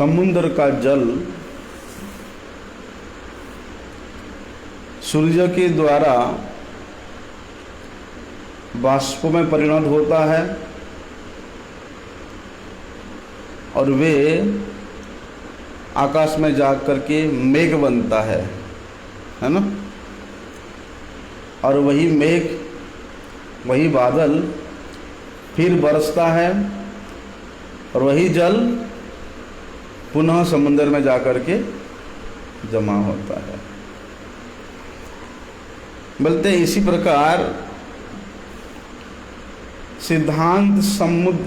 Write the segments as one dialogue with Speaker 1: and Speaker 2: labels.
Speaker 1: समुद्र का जल सूर्य के द्वारा बाष्पों में परिणत होता है और वे आकाश में जा कर के मेघ बनता है ना। और वही मेघ, वही बादल फिर बरसता है और वही जल पुनः समुद्र में जाकर के जमा होता है। बोलते इसी प्रकार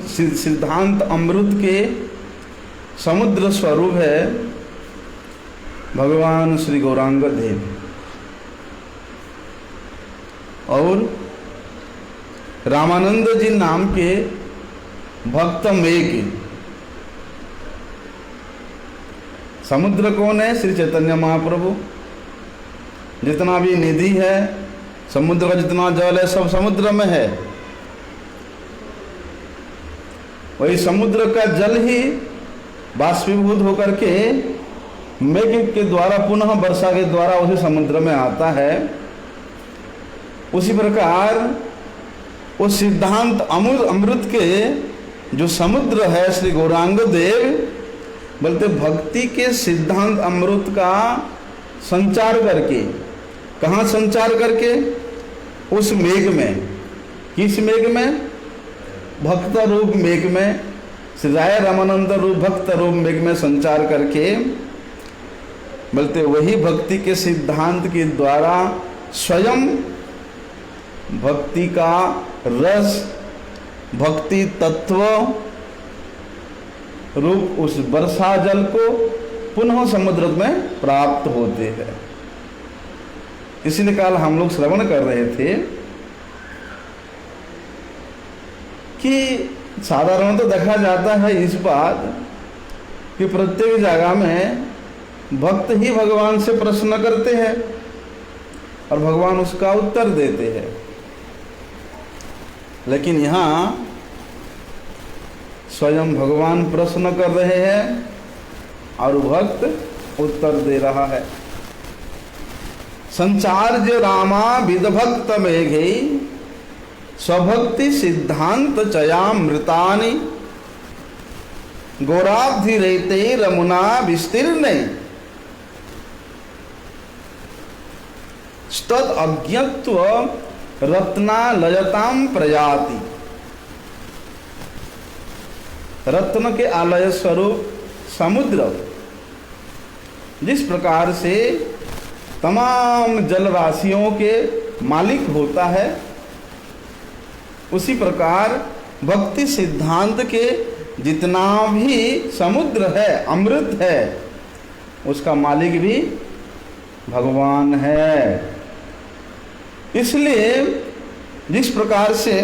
Speaker 1: सिद्धांत अमृत के समुद्र स्वरूप है भगवान श्री गौरांग देव। और रामानंद जी नाम के भक्त मेघ। समुद्र कौन है? श्री चैतन्य महाप्रभु। जितना भी निधि है, समुद्र का जितना जल है, सब समुद्र में है। वही समुद्र का जल ही बाष्पीभूत होकर के मेघ के द्वारा पुनः वर्षा के द्वारा उसी समुद्र में आता है। उसी प्रकार उस सिद्धांत अमृत के जो समुद्र है श्री गौरांग देव, बोलते भक्ति के सिद्धांत अमृत का संचार करके, कहाँ संचार करके? उस मेघ में। किस मेघ में? भक्त रूप मेघ में, श्री राय रामानंद रूप भक्त रूप मेघ में संचार करके, बोलते वही भक्ति के सिद्धांत के द्वारा स्वयं भक्ति का रस, भक्ति तत्व रूप उस वर्षा जल को पुनः समुद्र में प्राप्त होते हैं। इसीलिए कल हम लोग श्रवण कर रहे थे कि साधारण तो देखा जाता है इस बात कि प्रत्येक जगह में भक्त ही भगवान से प्रश्न करते हैं और भगवान उसका उत्तर देते हैं। लेकिन यहाँ स्वयं भगवान प्रश्न कर रहे हैं और भक्त उत्तर दे रहा है। संचार्य रामा विदभक्त मेघे स्वभक्ति सिद्धांत चयामृतानि गौराब्धि रेते रमुना विस्तीर्ण तद अज्ञत्व रत्नालयताम प्रयाति। रत्न के आलय स्वरूप समुद्र जिस प्रकार से तमाम जल राशियों के मालिक होता है, उसी प्रकार भक्ति सिद्धांत के जितना भी समुद्र है, अमृत है, उसका मालिक भी भगवान है। इसलिए जिस प्रकार से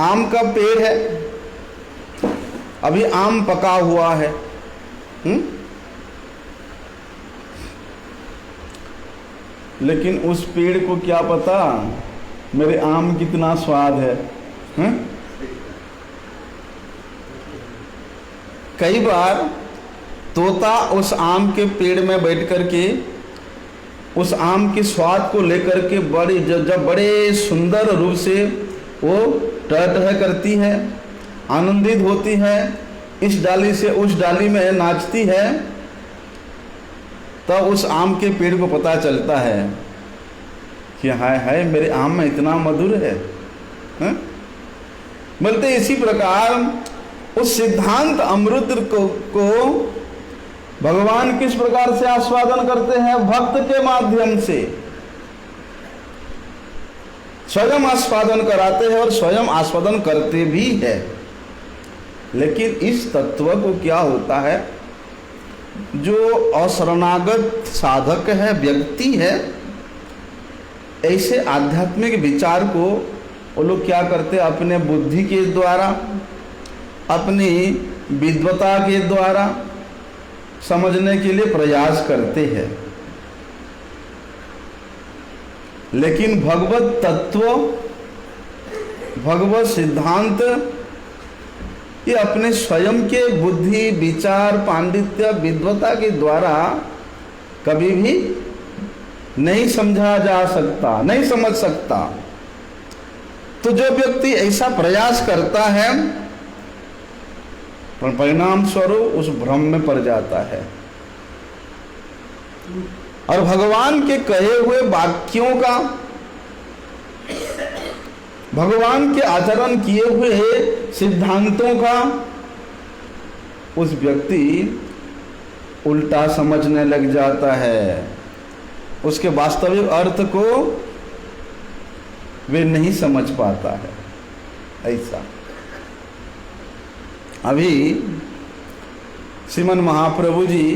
Speaker 1: आम का पेड़ है, अभी आम पका हुआ है, लेकिन उस पेड़ को क्या पता मेरे आम कितना स्वाद है, कई बार तोता उस आम के पेड़ में बैठ कर के उस आम के स्वाद को लेकर के जब बड़े सुंदर रूप से वो टहटह करती है, आनंदित होती है, इस डाली से उस डाली में नाचती है, तब उस आम के पेड़ को पता चलता है कि हाय हाय मेरे आम में इतना मधुर है। बोलते इसी प्रकार उस सिद्धांत अमृत को भगवान किस प्रकार से आस्वादन करते हैं? भक्त के माध्यम से स्वयं आस्वादन कराते हैं और स्वयं आस्वादन करते भी है। लेकिन इस तत्व को क्या होता है, जो अशरणागत साधक है, व्यक्ति है, ऐसे आध्यात्मिक विचार को वो लोग क्या करते हैं? अपने बुद्धि के द्वारा, अपनी विद्वता के द्वारा समझने के लिए प्रयास करते हैं। लेकिन भगवत तत्व, भगवत सिद्धांत ये अपने स्वयं के बुद्धि, विचार, पांडित्य, विद्वता के द्वारा कभी भी नहीं समझा जा सकता, नहीं समझ सकता। तो जो व्यक्ति ऐसा प्रयास करता है परिणाम स्वरूप उस भ्रम में पड़ जाता है और भगवान के कहे हुए वाक्यों का, भगवान के आचरण किए हुए सिद्धांतों का उस व्यक्ति उल्टा समझने लग जाता है, उसके वास्तविक अर्थ को वे नहीं समझ पाता है। ऐसा अभी श्रीमन महाप्रभु जी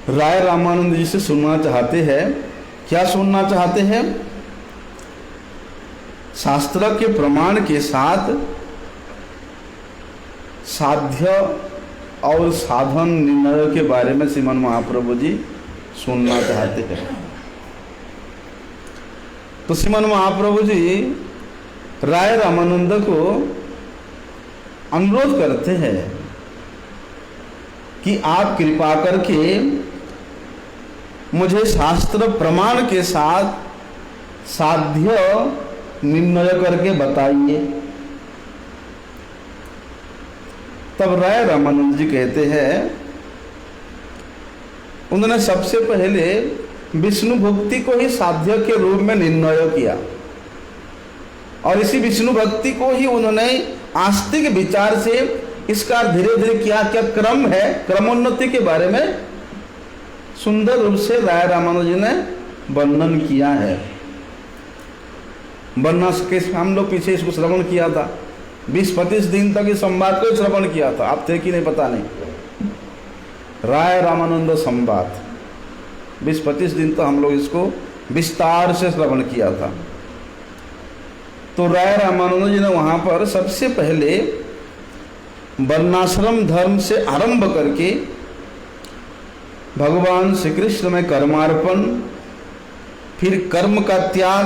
Speaker 1: राय रामानंद जी से सुनना चाहते हैं। क्या सुनना चाहते हैं? शास्त्र के प्रमाण के साथ साध्य और साधन निर्णय के बारे में श्रीमन महाप्रभु जी सुनना चाहते हैं। तो श्रीमन महाप्रभु जी राय रामानंद को अनुरोध करते हैं कि आप कृपा करके मुझे शास्त्र प्रमाण के साथ साध्य निर्णय करके बताइए। तब राय रामानंद जी कहते हैं, उन्होंने सबसे पहले विष्णु भक्ति को ही साध्य के रूप में निर्णय किया और इसी विष्णु भक्ति को ही उन्होंने आस्तिक विचार से इसका धीरे धीरे क्या क्या क्रम है, क्रमोन्नति के बारे में सुंदर रूप से राय रामानंद जी ने वर्णन किया है। वर्णना के हम लोग पीछे इसको श्रवण किया था, 20-25 दिन तक इस संवाद को श्रवण किया था। आप थे कि नहीं पता नहीं। राय रामानंद संवाद 20-25 दिन तो हम लोग इसको विस्तार से श्रवण किया था। तो राय रामानंद जी ने वहाँ पर सबसे पहले वर्णाश्रम धर्म से आरंभ करके भगवान श्री कृष्ण में कर्मार्पण, फिर कर्म का त्याग,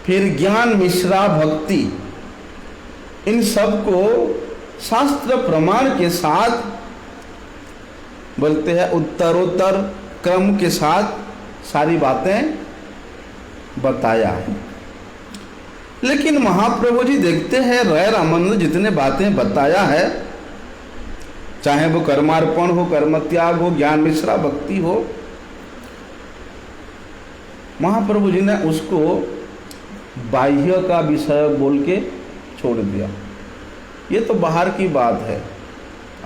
Speaker 1: फिर ज्ञान मिश्रा भक्ति, इन सब को शास्त्र प्रमाण के साथ बोलते हैं उत्तरोत्तर क्रम के साथ सारी बातें बताया है। लेकिन महाप्रभु जी देखते हैं राय रामानंद जितने बातें बताया है, चाहे वो कर्मार्पण हो, कर्म त्याग हो, ज्ञान मिश्रा भक्ति हो, महाप्रभु जी ने उसको बाह्य का विषय बोल के छोड़ दिया। ये तो बाहर की बात है,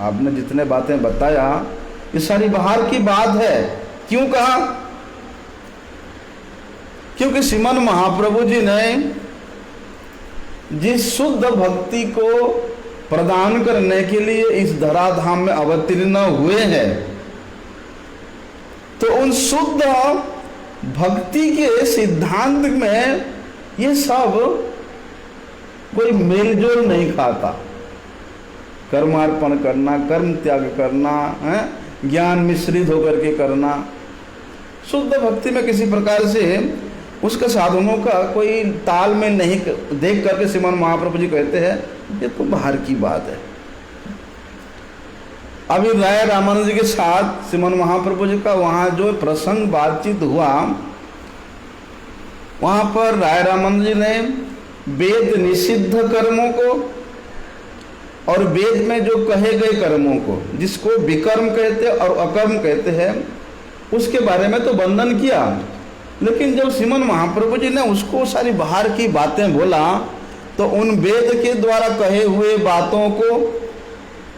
Speaker 1: आपने जितने बातें बताया ये सारी बाहर की बात है। क्यों कहा? क्योंकि श्रीमन महाप्रभु जी ने जिस शुद्ध भक्ति को प्रदान करने के लिए इस धराधाम में अवतीर्ण हुए हैं, तो उन शुद्ध भक्ति के सिद्धांत में ये सब कोई मेलजोल नहीं खाता। कर्मार्पण करना, कर्म त्याग करना है, ज्ञान मिश्रित होकर के करना, शुद्ध भक्ति में किसी प्रकार से उसके साधनों का कोई तालमेल नहीं देख करके श्रीमान महाप्रभु जी कहते हैं ये तो बाहर की बात है। अभी राय रामानंद जी के साथ श्रीमान महाप्रभु जी का वहाँ जो प्रसंग बातचीत हुआ, वहाँ पर राय रामानंद जी ने वेद निषिद्ध कर्मों को और वेद में जो कहे गए कर्मों को, जिसको विकर्म कहते हैं और अकर्म कहते हैं, उसके बारे में तो वर्णन किया। लेकिन जब श्रीमन महाप्रभु जी ने उसको सारी बाहर की बातें बोला, तो उन वेद के द्वारा कहे हुए बातों को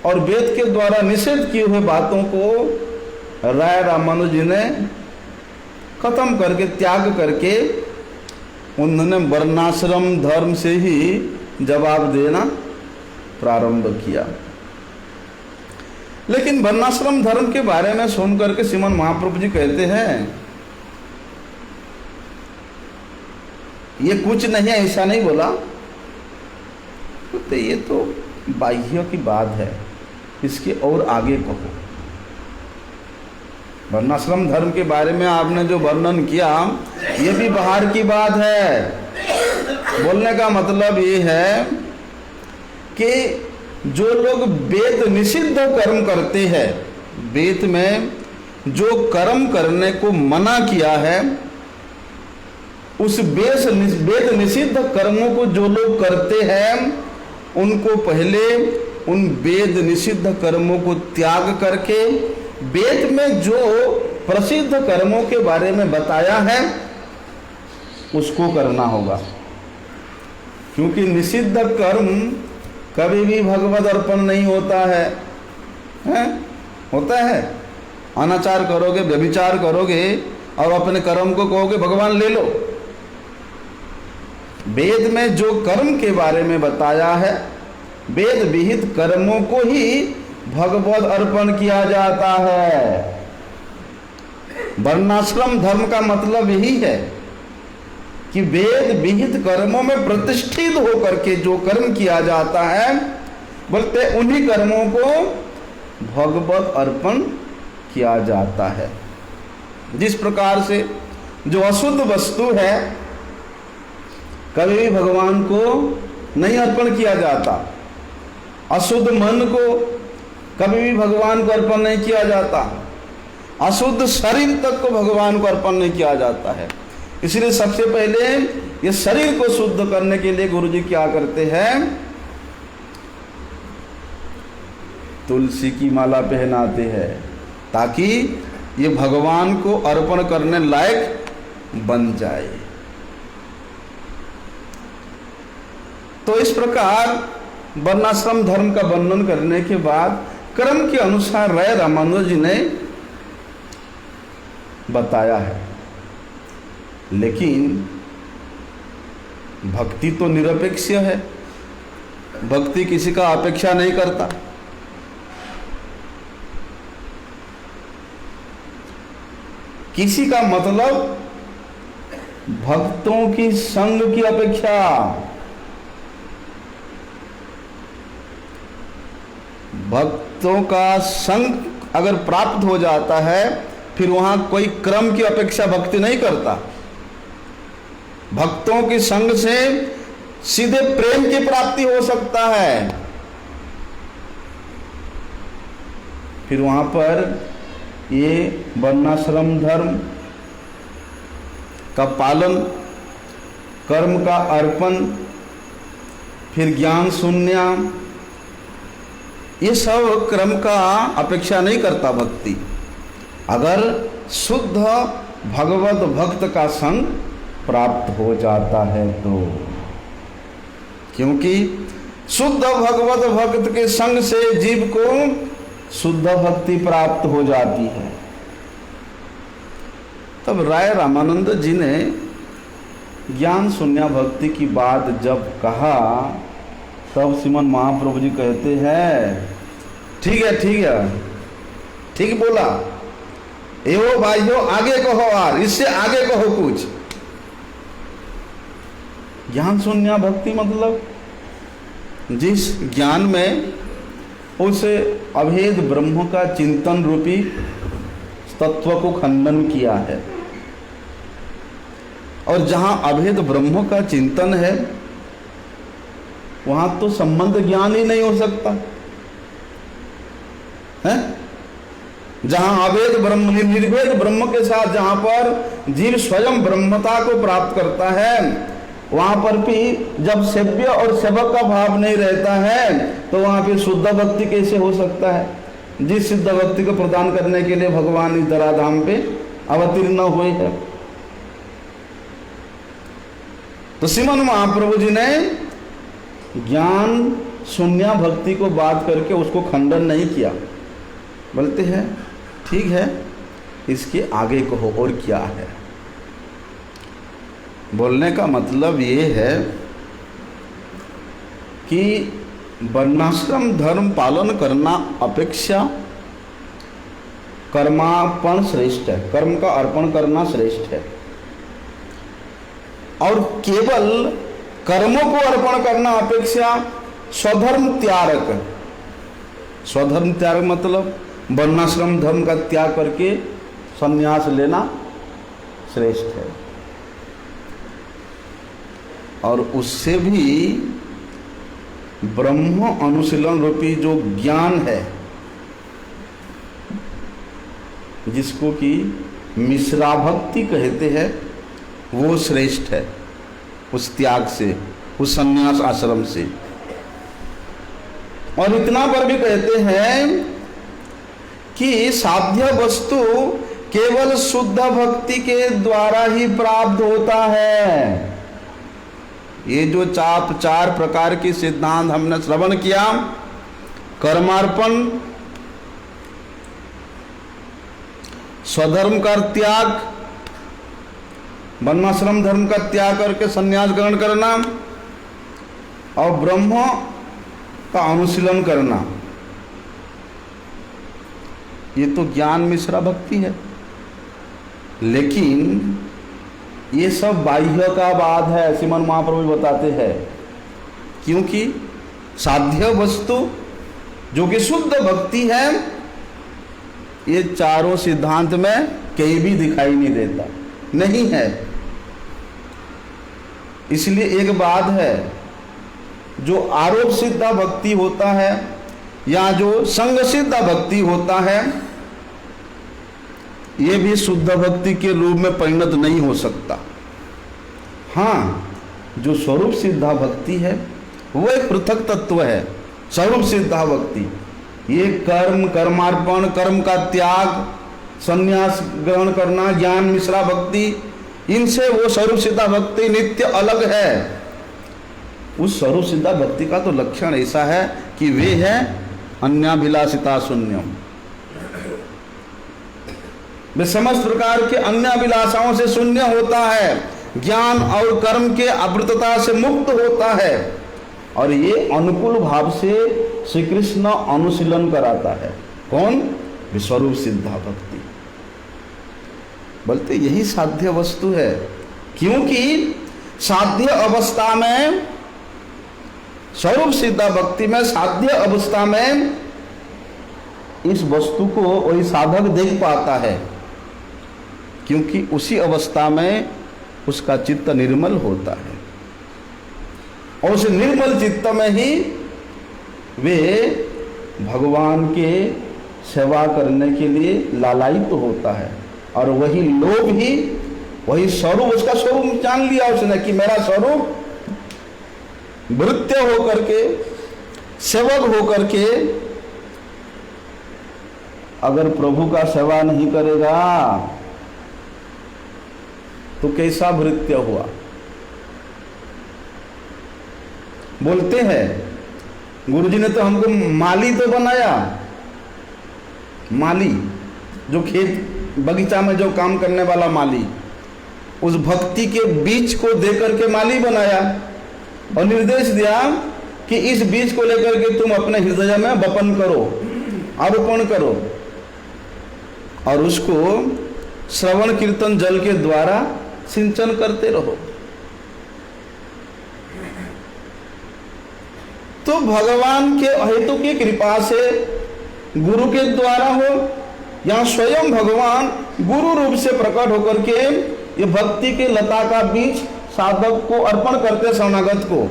Speaker 1: और वेद के द्वारा निषेध किए हुए बातों को राय रामानुज जी ने खत्म करके, त्याग करके, उन्होंने वर्णाश्रम धर्म से ही जवाब देना प्रारंभ किया। लेकिन वर्णाश्रम धर्म के बारे में सुन करके श्रीमन महाप्रभु जी कहते हैं ये कुछ नहीं है, ऐसा नहीं बोला। तो ये तो बाह्य की बात है, इसके और आगे कहो। वर्णाश्रम धर्म के बारे में आपने जो वर्णन किया ये भी बाहर की बात है। बोलने का मतलब ये है कि जो लोग वेद निषिद्ध कर्म करते हैं, वेद में जो कर्म करने को मना किया है, उस वेद निषिद्ध कर्मों को जो लोग करते हैं, उनको पहले उन वेद निषिद्ध कर्मों को त्याग करके वेद में जो प्रसिद्ध कर्मों के बारे में बताया है उसको करना होगा। क्योंकि निषिद्ध कर्म कभी भी भगवद अर्पण नहीं होता है, होता है? अनाचार करोगे, व्यभिचार करोगे और अपने कर्म को कहोगे भगवान ले लो। वेद में जो कर्म के बारे में बताया है, वेद विहित कर्मों को ही भगवद अर्पण किया जाता है। वर्णाश्रम धर्म का मतलब यही है कि वेद विहित कर्मों में प्रतिष्ठित होकर के जो कर्म किया जाता है, बोलते उन्हीं कर्मों को भगवत अर्पण किया जाता है। जिस प्रकार से जो अशुद्ध वस्तु है कभी भी भगवान को नहीं अर्पण किया जाता, अशुद्ध मन को कभी भी भगवान को अर्पण नहीं किया जाता, अशुद्ध शरीर तक को भगवान को अर्पण नहीं किया जाता है। इसलिए सबसे पहले ये शरीर को शुद्ध करने के लिए गुरु जी क्या करते हैं? तुलसी की माला पहनाते हैं ताकि ये भगवान को अर्पण करने लायक बन जाए। तो इस प्रकार वर्णाश्रम धर्म का वर्णन करने के बाद क्रम के अनुसार राय रामानुज जी ने बताया है। लेकिन भक्ति तो निरपेक्ष है, भक्ति किसी का अपेक्षा नहीं करता। किसी का मतलब भक्तों की संग की अपेक्षा, भक्तों का संग अगर प्राप्त हो जाता है फिर वहां कोई क्रम की अपेक्षा भक्ति नहीं करता। भक्तों के संग से सीधे प्रेम की प्राप्ति हो सकता है। फिर वहां पर ये वर्णाश्रम धर्म का पालन, कर्म का अर्पण, फिर ज्ञान शून्य, ये सब क्रम का अपेक्षा नहीं करता भक्ति। अगर शुद्ध भगवत भक्त का संग प्राप्त हो जाता है तो, क्योंकि शुद्ध भगवत भक्त के संग से जीव को शुद्ध भक्ति प्राप्त हो जाती है। तब राय रामानंद जी ने ज्ञान शून्य भक्ति की बात जब कहा तब श्रीमन महाप्रभु जी कहते हैं ठीक है ठीक है, ठीक बोला, एवो भाइयों आगे कहो, और इससे आगे कहो कुछ। ज्ञान शून्य भक्ति मतलब जिस ज्ञान में उस अभेद ब्रह्म का चिंतन रूपी तत्व को खंडन किया है, और जहां अभेद ब्रह्म का चिंतन है वहां तो संबंध ज्ञान ही नहीं हो सकता है। जहां अभेद ब्रह्म निर्भेद ब्रह्म के साथ जहां पर जीव स्वयं ब्रह्मता को प्राप्त करता है, वहां पर भी जब सेव्य और सेवक का भाव नहीं रहता है तो वहां पे शुद्ध भक्ति कैसे हो सकता है? जिस शुद्ध भक्ति को प्रदान करने के लिए भगवान इस धराधाम पे अवतीर्ण हुए हैं। तो श्रीमन महाप्रभु जी ने ज्ञान शून्य भक्ति को बात करके उसको खंडन नहीं किया, बोलते हैं ठीक है, इसके आगे कहो और क्या है। बोलने का मतलब ये है कि वर्णाश्रम धर्म पालन करना अपेक्षा कर्मार्पण श्रेष्ठ है, कर्म का अर्पण करना श्रेष्ठ है। और केवल कर्मों को अर्पण करना अपेक्षा स्वधर्म त्याग, स्वधर्म त्याग मतलब वर्णाश्रम धर्म का त्याग करके संन्यास लेना श्रेष्ठ है। और उससे भी ब्रह्म अनुशीलन रूपी जो ज्ञान है, जिसको कि मिश्रा भक्ति कहते हैं, वो श्रेष्ठ है उस त्याग से, उस संन्यास आश्रम से। और इतना पर भी कहते हैं कि साध्य वस्तु केवल शुद्ध भक्ति के द्वारा ही प्राप्त होता है। ये जो चार प्रकार के सिद्धांत हमने श्रवण किया, कर्मार्पण, स्वधर्म का त्याग, वर्णाश्रम धर्म का त्याग करके संन्यास ग्रहण करना, और ब्रह्म का अनुशीलन करना, ये तो ज्ञान मिश्रा भक्ति है। लेकिन ये सब बाह्य का बात है, श्रीमन महाप्रभु बताते हैं, क्योंकि साध्य वस्तु जो कि शुद्ध भक्ति है, ये चारों सिद्धांत में कहीं भी दिखाई नहीं देता, नहीं है। इसलिए एक बात है, जो आरोप सिद्ध भक्ति होता है या जो संग सिद्ध भक्ति होता है, ये भी शुद्ध भक्ति के रूप में परिणत नहीं हो सकता। हाँ, जो स्वरूप सिद्धा भक्ति है वो एक पृथक तत्व है। स्वरूप सिद्धा भक्ति, ये कर्म, कर्मार्पण, कर्म का त्याग, संन्यास ग्रहण करना, ज्ञान मिश्रा भक्ति, इनसे वो स्वरूप सिद्धा भक्ति नित्य अलग है। उस स्वरूप सिद्धा भक्ति का तो लक्षण ऐसा है कि वे है अन्याभिलाषिता शून्यम, वे समस्त प्रकार के अन्य अभिलाषाओं से शून्य होता है, ज्ञान और कर्म के आवृतता से मुक्त होता है। और ये अनुकूल भाव से श्री कृष्ण अनुशीलन कराता है। कौन? विश्वरूप सिद्धा भक्ति। बोलते यही साध्य वस्तु है, क्योंकि साध्य अवस्था में, स्वरूप सिद्धा भक्ति में, साध्य अवस्था में इस वस्तु को वही साधक देख पाता है, क्योंकि उसी अवस्था में उसका चित्त निर्मल होता है, और उस निर्मल चित्त में ही वे भगवान के सेवा करने के लिए लालायित होता है। और वही लोभ ही, वही स्वरूप, उसका स्वरूप जान लिया उसने कि मेरा स्वरूप भृत्य होकर के, सेवक होकर के अगर प्रभु का सेवा नहीं करेगा तो कैसा भृत्य हुआ। बोलते हैं गुरुजी ने तो हमको माली तो बनाया, माली जो खेत बगीचा में जो काम करने वाला माली, उस भक्ति के बीज को देकर के माली बनाया और निर्देश दिया कि इस बीज को लेकर के तुम अपने हृदय में वपन करो, आरोपण करो, और उसको श्रवण कीर्तन जल के द्वारा सिंचन करते रहो। तो भगवान के अहेतु की कृपा से, गुरु के द्वारा हो या स्वयं भगवान गुरु रूप से प्रकट होकर के ये भक्ति के लता का बीज साधक को अर्पण करते, शरणागत को,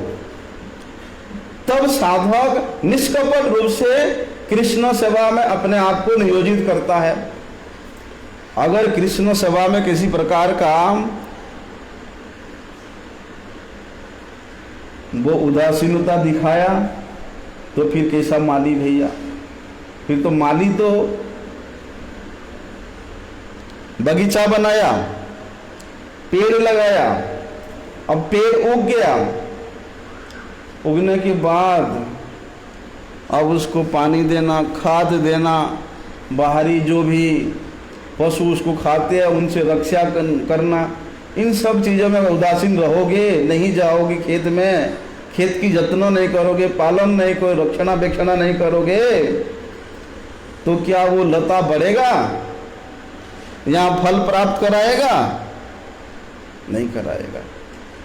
Speaker 1: तब साधक निष्कपट रूप से कृष्ण सेवा में अपने आप को नियोजित करता है। अगर कृष्ण सेवा में किसी प्रकार का वो उदासीनता दिखाया तो फिर कैसा माली भैया, फिर तो माली तो बगीचा बनाया, पेड़ लगाया, अब पेड़ उग गया, उगने के बाद अब उसको पानी देना, खाद देना, बाहरी जो भी पशु उसको खाते हैं उनसे रक्षा करना, इन सब चीज़ों में उदासीन रहोगे, नहीं जाओगे खेत में, खेत की जत्न नहीं करोगे, पालन नहीं, कोई रक्षणाबेक्षणा नहीं करोगे, तो क्या वो लता बढ़ेगा या फल प्राप्त कराएगा? नहीं कराएगा।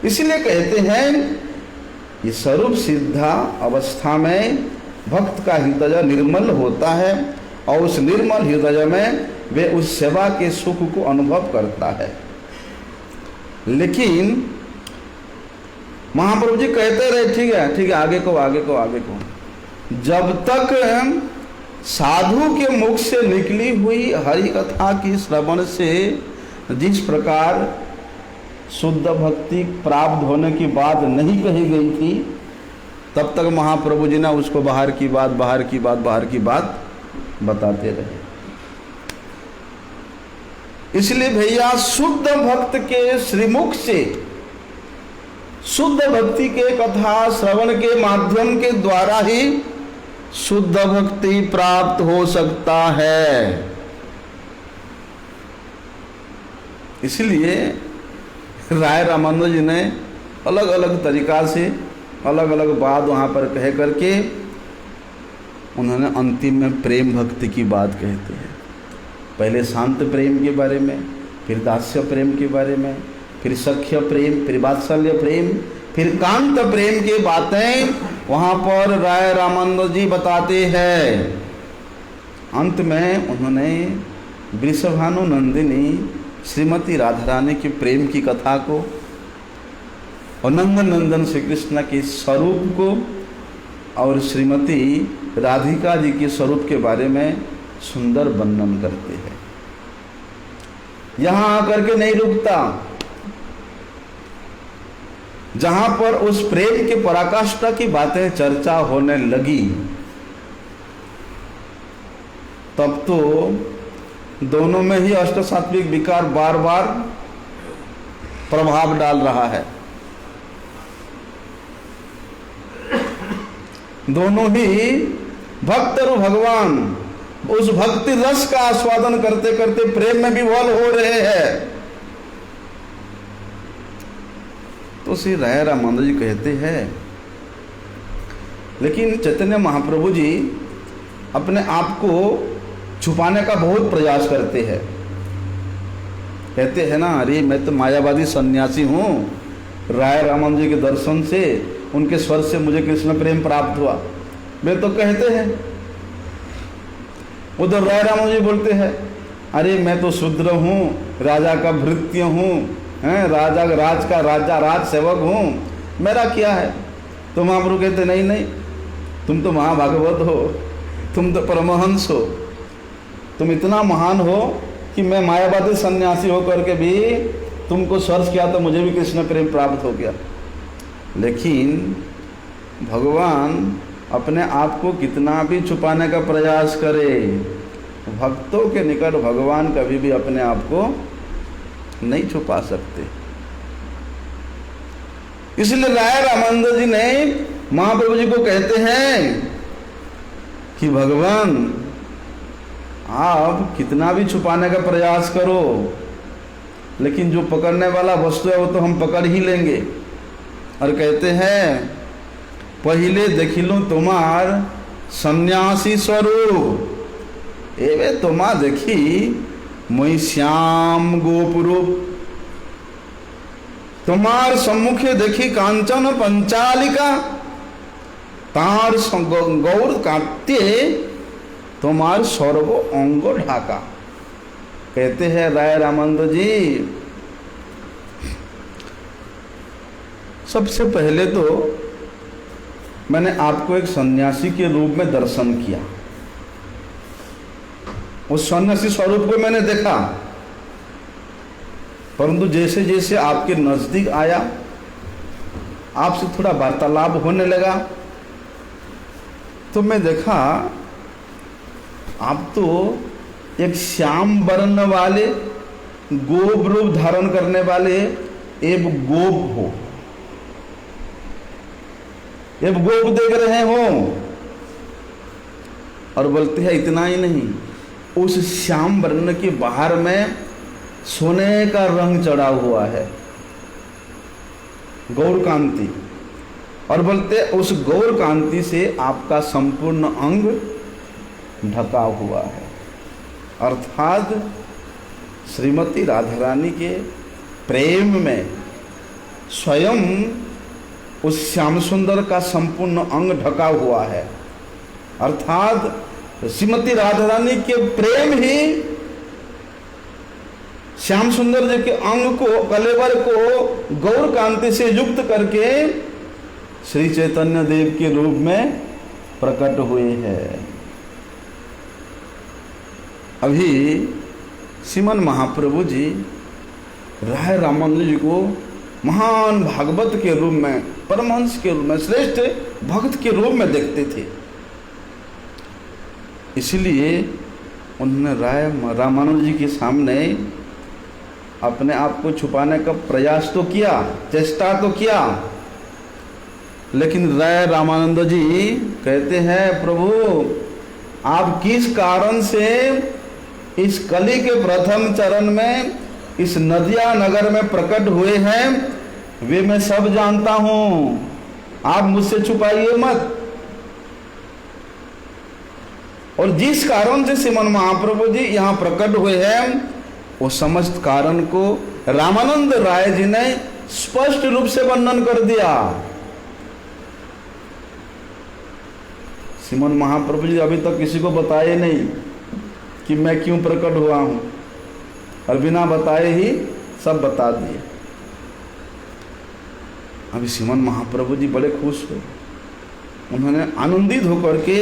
Speaker 1: इसलिए कहते हैं ये स्वरूप सिद्धा अवस्था में भक्त का हृदय निर्मल होता है, और उस निर्मल हृदय में वे उस सेवा के सुख को अनुभव करता है। लेकिन महाप्रभु जी कहते रहे ठीक है आगे को आगे को आगे को, जब तक साधु के मुख से निकली हुई हरि कथा की श्रवण से जिस प्रकार शुद्ध भक्ति प्राप्त होने की बात नहीं कही गई थी, तब तक महाप्रभु जी ने उसको बाहर की बात बताते रहे। इसलिए भैया शुद्ध भक्त के श्रीमुख से शुद्ध भक्ति के कथा श्रवण के माध्यम के द्वारा ही शुद्ध भक्ति प्राप्त हो सकता है। इसलिए राय रामानंद जी ने अलग अलग तरीका से अलग अलग बात वहाँ पर कह करके उन्होंने अंतिम में प्रेम भक्ति की बात कहते हैं। पहले शांत प्रेम के बारे में, फिर दास्य प्रेम के बारे में, फिर सख्य प्रेम, फिर वात्सल्य प्रेम, फिर कांत प्रेम की बातें वहाँ पर राय रामानंद जी बताते हैं। अंत में उन्होंने वृषभानु नंदिनी श्रीमती राधा रानी के प्रेम की कथा को और नंदन श्री कृष्ण के स्वरूप को और श्रीमती राधिका जी के स्वरूप के बारे में सुंदर वर्णन करते हैं। यहाँ आकर के नहीं रुकता, जहां पर उस प्रेम की पराकाष्ठा की बातें चर्चा होने लगी, तब तो दोनों में ही अष्ट सात्विक विकार बार बार प्रभाव डाल रहा है। दोनों ही भक्त और भगवान उस भक्ति रस का आस्वादन करते करते प्रेम में विभोर हो रहे हैं। तो श्री राय रामानंद जी कहते हैं, लेकिन चैतन्य महाप्रभु जी अपने आप को छुपाने का बहुत प्रयास करते हैं। कहते हैं ना, अरे मैं तो मायावादी सन्यासी हूँ, राय रामानंद जी के दर्शन से उनके स्वर से मुझे कृष्ण प्रेम प्राप्त हुआ, वे तो कहते हैं। उधर राय रामानंद जी बोलते हैं, अरे मैं तो शूद्र हूँ, राजा का भृत्य हूँ, हैं राज सेवक हूँ, मेरा क्या है। तो महाप्रभु कहते नहीं, तुम तो महाभागवत हो, तुम तो परमहंस हो, तुम इतना महान हो कि मैं मायावादी सन्यासी होकर के भी तुमको स्पर्श किया तो मुझे भी कृष्ण प्रेम प्राप्त हो गया। लेकिन भगवान अपने आप को कितना भी छुपाने का प्रयास करे, भक्तों के निकट भगवान कभी भी अपने आप को नहीं छुपा सकते। इसलिए राय रामानंद जी ने महाप्रभु जी को कहते हैं कि भगवान आप कितना भी छुपाने का प्रयास करो, लेकिन जो पकड़ने वाला वस्तु है वो तो हम पकड़ ही लेंगे। और कहते हैं, पहले देखिलूँ तुम्हार सन्यासी स्वरूप, एवे तुम्हार देखी मुई श्याम गोपरूप, तुम्हार सम्मुखे देखी कांचन पंचालिका, तार गौर काट्ये तुम्हार सर्व अंग ढाका। कहते हैं राय रामानंद जी, सबसे पहले तो मैंने आपको एक सन्यासी के रूप में दर्शन किया, उस सन्यासी स्वरूप को मैंने देखा, परंतु जैसे जैसे आपके नजदीक आया, आपसे थोड़ा वार्तालाप होने लगा, तो मैं देखा आप तो एक श्याम वर्ण वाले गोप रूप धारण करने वाले एक गोप हो, एक गोप देख रहे हो। और बोलते हैं इतना ही नहीं, उस श्याम वर्ण के बाहर में सोने का रंग चढ़ा हुआ है, गौर कांति। और बोलते उस गौर कांति से आपका संपूर्ण अंग ढका हुआ है। अर्थात श्रीमती राधा रानी के प्रेम में स्वयं उस श्याम सुंदर का संपूर्ण अंग ढका हुआ है। अर्थात श्रीमती राधा रानी के प्रेम ही श्याम सुंदर जी के अंग को, कलेवर को गौर कांति से युक्त करके श्री चैतन्य देव के रूप में प्रकट हुए हैं। अभी श्रीमन महाप्रभु जी राय रामानंद जी को महान भागवत के रूप में, परमहंस के रूप में, श्रेष्ठ भक्त के रूप में देखते थे। इसलिए उन्होंने राय रामानंद जी के सामने अपने आप को छुपाने का प्रयास तो किया, चेष्टा तो किया, लेकिन राय रामानंद जी कहते हैं, प्रभु आप किस कारण से इस कली के प्रथम चरण में इस नदिया नगर में प्रकट हुए हैं, वे मैं सब जानता हूं, आप मुझसे छुपाइए मत। और जिस कारण से श्रीमन महाप्रभु जी यहां प्रकट हुए हैं, वो समस्त कारण को रामानंद राय जी ने स्पष्ट रूप से वर्णन कर दिया। श्रीमन महाप्रभु जी अभी तक किसी को बताए नहीं कि मैं क्यों प्रकट हुआ हूं, और बिना बताए ही सब बता दिए। अभी श्रीमन महाप्रभु जी बड़े खुश हुए, उन्होंने आनंदित होकर के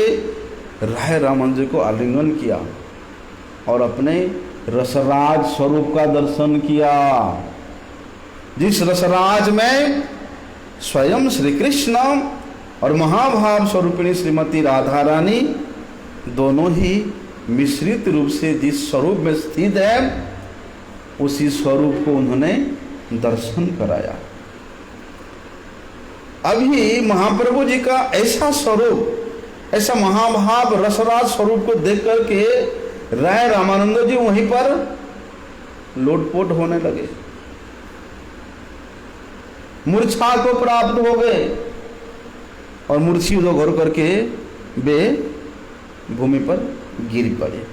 Speaker 1: राय रामानंद जी को आलिंगन किया और अपने रसराज स्वरूप का दर्शन किया, जिस रसराज में स्वयं श्री कृष्ण और महाभाव स्वरूपिणी श्रीमती राधा रानी दोनों ही मिश्रित रूप से जिस स्वरूप में स्थित है, उसी स्वरूप को उन्होंने दर्शन कराया। अभी महाप्रभु जी का ऐसा स्वरूप, ऐसा महाभाव रसराज स्वरूप को देख करके राय रामानंद जी वहीं पर लोटपोट होने लगे, मूर्छा को प्राप्त हो गए और मूर्छित होकर करके वे भूमि पर गिर पड़े।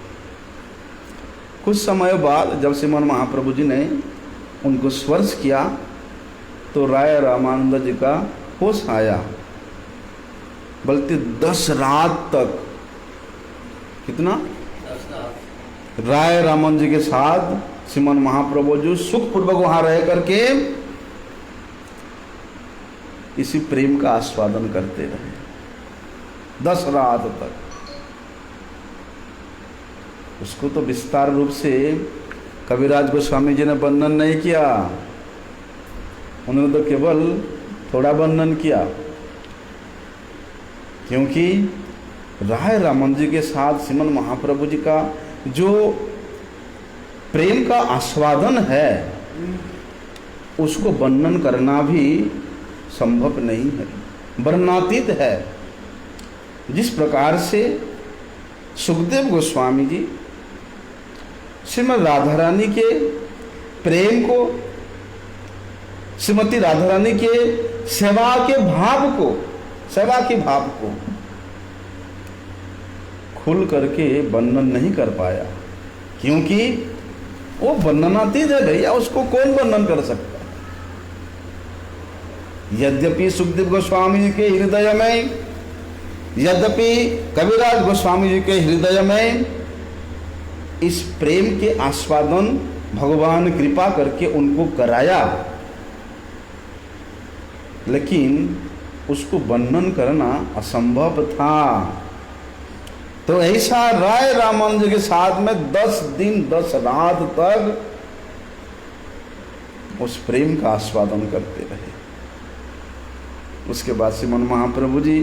Speaker 1: कुछ समय बाद जब श्रीमन महाप्रभु जी ने उनको स्पर्श किया तो राय रामानंद जी का होश आया, बल्कि 10 रात तक, कितना, राय रामानंद जी के साथ श्रीमन महाप्रभु जी सुखपूर्वक वहां रह करके इसी प्रेम का आस्वादन करते रहे 10 रात तक। उसको तो विस्तार रूप से कविराज गोस्वामी जी ने वर्णन नहीं किया, उन्होंने तो केवल थोड़ा वर्णन किया, क्योंकि राय रामानंद जी के साथ श्रीमन महाप्रभु जी का जो प्रेम का आस्वादन है, उसको वर्णन करना भी संभव नहीं है, वर्णनातीत है। जिस प्रकार से सुखदेव गोस्वामी जी श्रीमती राधा रानी के प्रेम को, श्रीमती राधा रानी के सेवा के भाव को, सेवा के भाव को खुल करके वर्णन नहीं कर पाया, क्योंकि वो वर्णनातीत है भैया, उसको कौन वर्णन कर सकता है। यद्यपि सुखदेव गोस्वामी जी के हृदय में, यद्यपि कविराज गोस्वामी जी के हृदय में इस प्रेम के आस्वादन भगवान कृपा करके उनको कराया, लेकिन उसको वर्णन करना असंभव था। तो ऐसा राय रामानंद जी के साथ में 10 दिन 10 रात तक उस प्रेम का आस्वादन करते रहे। उसके बाद श्रीमन महाप्रभु जी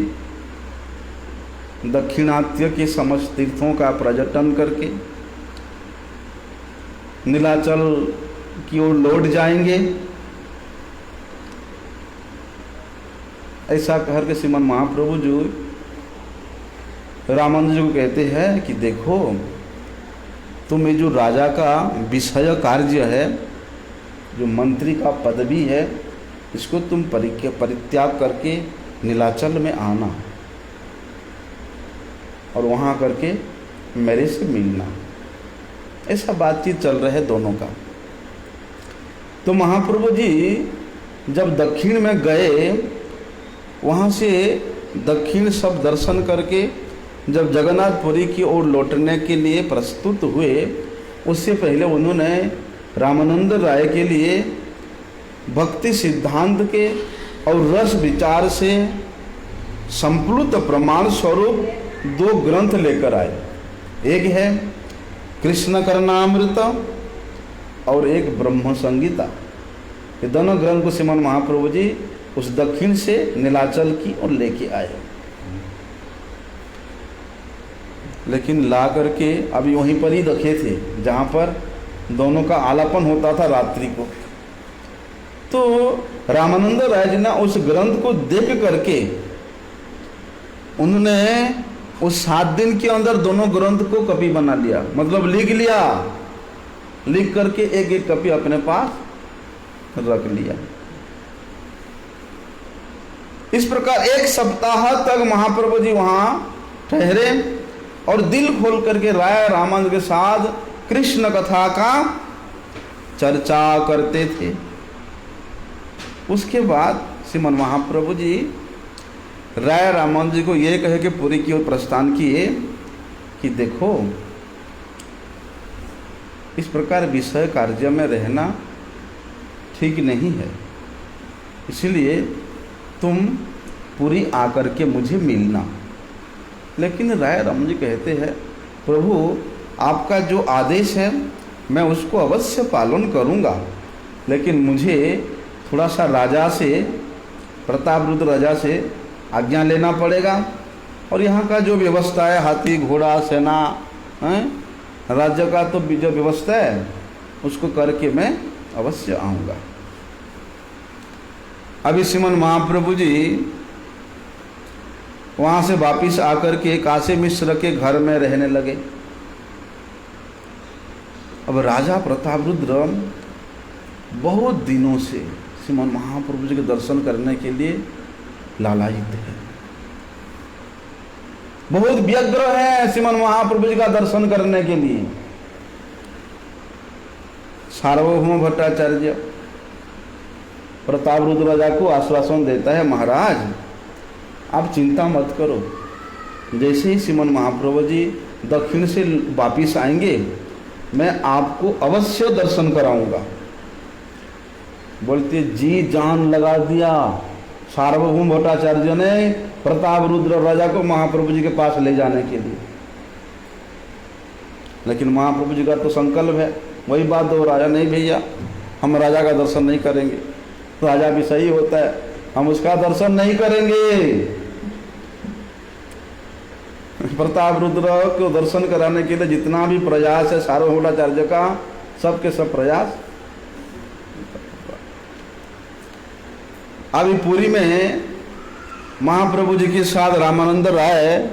Speaker 1: दक्षिणात्य के समस्त तीर्थों का पर्यटन करके नीलाचल की ओर लौट जाएंगे, ऐसा कहकर के श्रीमन महाप्रभु जी रामानंद जी को कहते हैं कि देखो, तुम ये जो राजा का विषय कार्य है, जो मंत्री का पदवी है, इसको तुम परित्याग करके नीलाचल में आना और वहाँ करके मेरे से मिलना। ऐसा बातचीत चल रहा है दोनों का। तो महाप्रभु जी जब दक्षिण में गए, वहाँ से दक्षिण सब दर्शन करके जब जगन्नाथपुरी की ओर लौटने के लिए प्रस्तुत हुए, उससे पहले उन्होंने रामानंद राय के लिए भक्ति सिद्धांत के और रस विचार से संप्लुत प्रमाण स्वरूप 2 ग्रंथ लेकर आए। एक है कृष्ण करणामृत और एक ब्रह्म संगीता। ये दोनों ग्रंथ को श्रीमन महाप्रभु जी उस दक्षिण से नीलाचल की ओर लेके आए। लेकिन ला करके अभी वहीं पर ही रखे थे जहाँ पर दोनों का आलापन होता था रात्रि को। तो रामानंद राय जी ने उस ग्रंथ को देख करके उन्होंने उस 7 दिन के अंदर दोनों ग्रंथ को कॉपी बना लिया, मतलब लिख लिया, लिख करके एक एक कॉपी अपने पास रख लिया। इस प्रकार 1 सप्ताह तक महाप्रभु जी वहां ठहरे और दिल खोल करके राय रामानंद के साथ कृष्ण कथा का चर्चा करते थे। उसके बाद श्रीमन महाप्रभु जी राय रामानंद जी को ये कहे कि पुरी की ओर प्रस्थान किए कि देखो, इस प्रकार विषय कार्य में रहना ठीक नहीं है, इसलिए तुम पुरी आकर के मुझे मिलना। लेकिन राय रामानंद जी कहते हैं, प्रभु आपका जो आदेश है मैं उसको अवश्य पालन करूंगा, लेकिन मुझे थोड़ा सा राजा से, प्रतापरुद्र राजा से आज्ञा लेना पड़ेगा, और यहाँ का जो व्यवस्था है, हाथी घोड़ा सेना राज्य का तो जो व्यवस्था है उसको करके मैं अवश्य आऊँगा। अभी श्रीमन महाप्रभु जी वहाँ से वापिस आकर के काशी मिश्र के घर में रहने लगे। अब राजा प्रतापरुद्र बहुत दिनों से श्रीमन महाप्रभु जी के दर्शन करने के लिए लालायित है, बहुत व्यग्र है श्रीमन महाप्रभु जी का दर्शन करने के लिए। सार्वभौम भट्टाचार्य प्रतापरुद्र राजा को आश्वासन देता है, महाराज आप चिंता मत करो, जैसे ही श्रीमन महाप्रभु जी दक्षिण से वापिस आएंगे मैं आपको अवश्य दर्शन कराऊंगा। बोलते जी जान लगा दिया सार्वभौम भट्टाचार्य ने प्रतापरुद्र राजा को महाप्रभु जी के पास ले जाने के लिए। लेकिन महाप्रभु जी का तो संकल्प है, वही बात दो राजा नहीं भैया हम राजा का दर्शन नहीं करेंगे। तो राजा भी सही होता है, हम उसका दर्शन नहीं करेंगे। प्रतापरुद्र को दर्शन कराने के लिए जितना भी प्रयास है सार्वभौम भट्टाचार्य का, सबके सब प्रयास। अभी पुरी में महाप्रभु जी के साथ रामानंद राय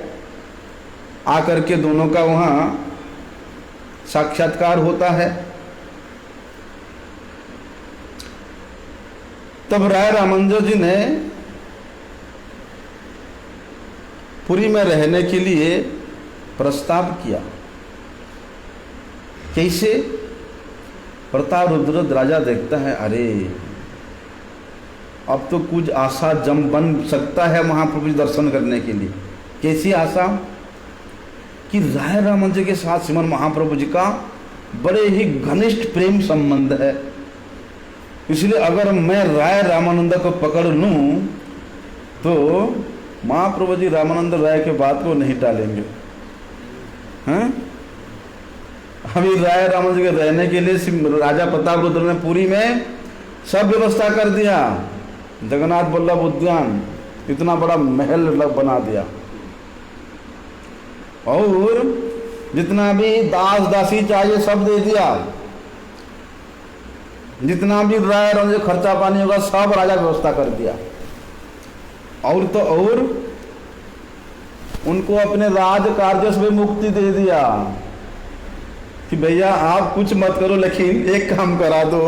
Speaker 1: आकर के दोनों का वहाँ साक्षात्कार होता है। तब राय रामानंद जी ने पुरी में रहने के लिए प्रस्ताव किया। कैसे? प्रतापरुद्र राजा देखता है, अरे अब तो कुछ आशा जम बन सकता है महाप्रभु जी दर्शन करने के लिए। कैसी आशा? कि राय रामानंद जी के साथ श्रीमन महाप्रभु जी का बड़े ही घनिष्ठ प्रेम संबंध है, इसलिए अगर मैं राय रामानंद को पकड़ लूं तो महाप्रभु जी रामानंद राय के बात को नहीं टालेंगे। हैं? अभी राय रामानंद जी के रहने के लिए राजा प्रतापरुद्र ने पुरी में सब व्यवस्था कर दिया। जगन्नाथ वल्लभ उद्यान इतना बड़ा महल बना दिया, और जितना भी दास दासी चाहिए सब दे दिया। जितना भी राय रामानंद खर्चा पानी होगा सब राजा व्यवस्था कर दिया। और तो और उनको अपने राज कार्य से भी मुक्ति दे दिया कि भैया आप कुछ मत करो, लेकिन एक काम करा दो,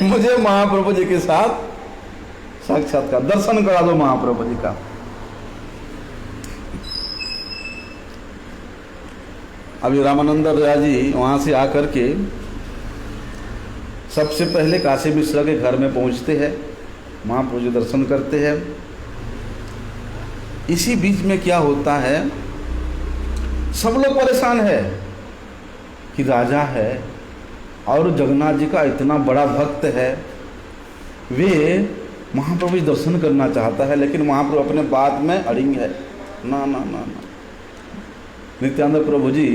Speaker 1: मुझे महाप्रभु जी के साथ साक्षात्कार दर्शन करा दो महाप्रभु जी का। अभी रामानंद राय जी वहां से आकर के सबसे पहले काशी मिश्र के घर में पहुंचते हैं, महाप्रभु जी दर्शन करते हैं। इसी बीच में क्या होता है, सब लोग परेशान है कि राजा है, और जगन्नाथ जी का इतना बड़ा भक्त है, वे महाप्रभु जी दर्शन करना चाहता है, लेकिन महाप्रभु अपने बात में अड़िंग है, ना ना ना ना। नित्यानंद प्रभु जी